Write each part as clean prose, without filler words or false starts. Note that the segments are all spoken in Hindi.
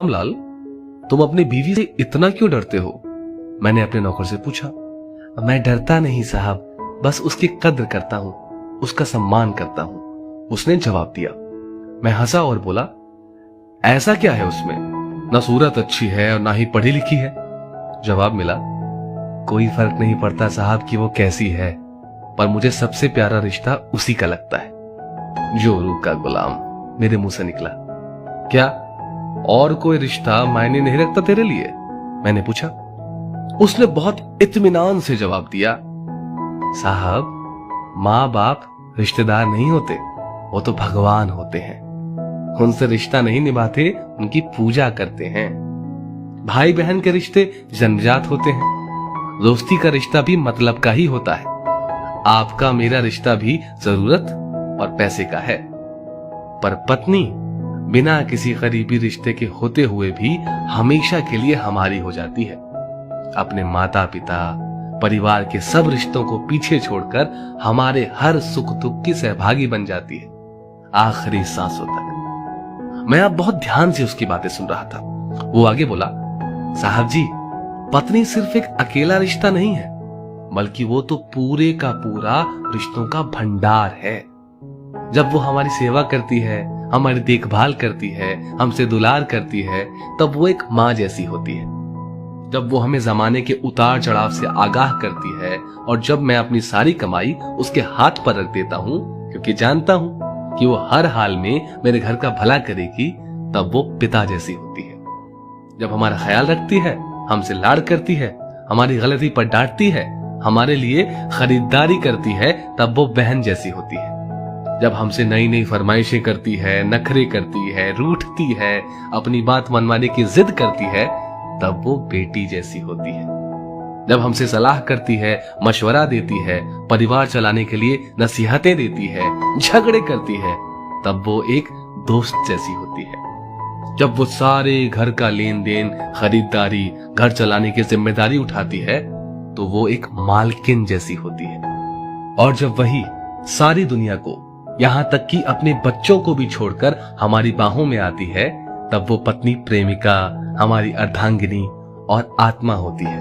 रामलाल, तुम अपनी बीवी से इतना क्यों डरते हो? मैंने अपने नौकर से पूछा। मैं डरता नहीं साहब, बस उसकी कद्र करता हूँ, उसका सम्मान करता हूँ, उसने जवाब दिया। मैं हंसा और बोला, ऐसा क्या है उसमें? ना सूरत अच्छी है और ना ही पढ़ी लिखी है। जवाब मिला, कोई फर्क नहीं पड़ता साहब कि वो कैसी है, पर मुझे सबसे प्यारा रिश्ता उसी का लगता है। जोरू का गुलाम, मेरे मुंह से निकला। क्या और कोई रिश्ता मायने नहीं रखता तेरे लिए? मैंने पूछा। उसने बहुत इत्मीनान से जवाब दिया, साहब, माँ बाप रिश्तेदार नहीं होते, वो तो भगवान होते हैं। उनसे रिश्ता नहीं निभाते, उनकी पूजा करते हैं। भाई बहन के रिश्ते जन्मजात होते हैं। दोस्ती का रिश्ता भी मतलब का ही होता है। आपका मेरा रिश्ता भी जरूरत और पैसे का है। पर पत्नी बिना किसी करीबी रिश्ते के होते हुए भी हमेशा के लिए हमारी हो जाती है। अपने माता पिता, परिवार के सब रिश्तों को पीछे छोड़कर हमारे हर सुख दुख की सहभागी बन जाती है, आखिरी सांसों तक। मैं अब बहुत ध्यान से उसकी बातें सुन रहा था। वो आगे बोला, साहब जी, पत्नी सिर्फ एक अकेला रिश्ता नहीं है, बल्कि वो तो पूरे का पूरा रिश्तों का भंडार है। जब वो हमारी सेवा करती है, हमारी देखभाल करती है, हमसे दुलार करती है, तब वो एक माँ जैसी होती है। जब वो हमें जमाने के उतार चढ़ाव से आगाह करती है, और जब मैं अपनी सारी कमाई उसके हाथ पर रख देता हूँ, क्योंकि जानता हूँ कि वो हर हाल में मेरे घर का भला करेगी, तब वो पिता जैसी होती है। जब हमारा ख्याल रखती है, हमसे लाड़ करती है, हमारी गलती पर डांटती है, हमारे लिए खरीदारी करती है, तब वो बहन जैसी होती है। जब हमसे नई नई फरमाइशें करती है, नखरे करती है, रूठती है, अपनी बात मनवाने की जिद करती है, तब वो बेटी जैसी होती है। जब हमसे सलाह करती है, मशवरा देती है, परिवार चलाने के लिए नसीहतें देती है, झगड़े करती है, तब वो एक दोस्त जैसी होती है। जब वो सारे घर का लेन देन, खरीदारी, घर चलाने की जिम्मेदारी उठाती है, तो वो एक मालकिन जैसी होती है। और जब वही सारी दुनिया को, यहां तक कि अपने बच्चों को भी छोड़कर हमारी बाहों में आती है, तब वो पत्नी प्रेमिका, हमारी अर्धांगिनी और आत्मा होती है,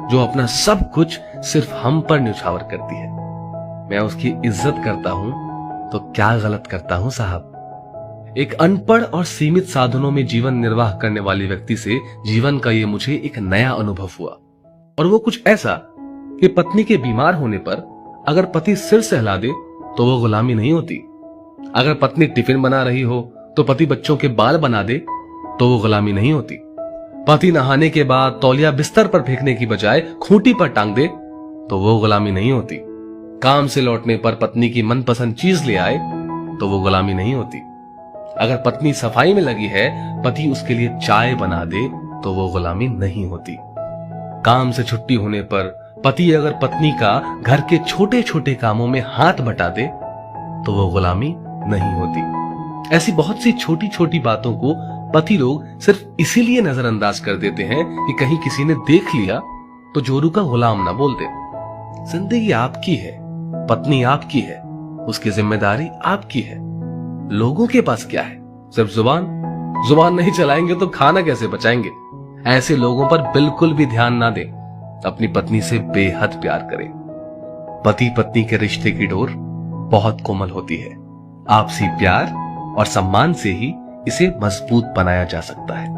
जो अपना सब कुछ सिर्फ हम पर न्यौछावर करती है। मैं उसकी इज्जत करता हूं तो क्या गलत करता हूं साहब? एक अनपढ़ और सीमित साधनों में जीवन निर्वाह करने वाले व्यक्ति से जीवन का ये मुझे एक नया अनुभव हुआ। और वो कुछ ऐसा कि पत्नी के बीमार होने पर अगर पति सिर सहला दे तो वो गुलामी नहीं होती। अगर पत्नी टिफिन बना रही हो तो पति बच्चों के बाल बना दे तो वो गुलामी नहीं होती। पति नहाने के बाद तौलिया बिस्तर पर फेंकने की बजाय खूंटी पर टांग दे तो वो गुलामी नहीं होती। काम से लौटने पर पत्नी की मनपसंद चीज ले आए तो वो गुलामी नहीं होती। अगर पत्नी सफाई में लगी है, पति उसके लिए चाय बना दे तो वो गुलामी नहीं होती। काम से छुट्टी होने पर पति अगर पत्नी का घर के छोटे छोटे कामों में हाथ बटा दे तो वो गुलामी नहीं होती। ऐसी बहुत सी छोटी छोटी बातों को पति लोग सिर्फ इसीलिए नजरअंदाज कर देते हैं कि कहीं किसी ने देख लिया तो जोरू का गुलाम ना बोल दे। जिंदगी आपकी है, पत्नी आपकी है, उसकी जिम्मेदारी आपकी है। लोगों के पास क्या है? सिर्फ जुबान नहीं चलाएंगे तो खाना कैसे बचाएंगे? ऐसे लोगों पर बिल्कुल भी ध्यान ना दें। अपनी पत्नी से बेहद प्यार करें। पति पत्नी के रिश्ते की डोर बहुत कोमल होती है। आपसी प्यार और सम्मान से ही इसे मजबूत बनाया जा सकता है।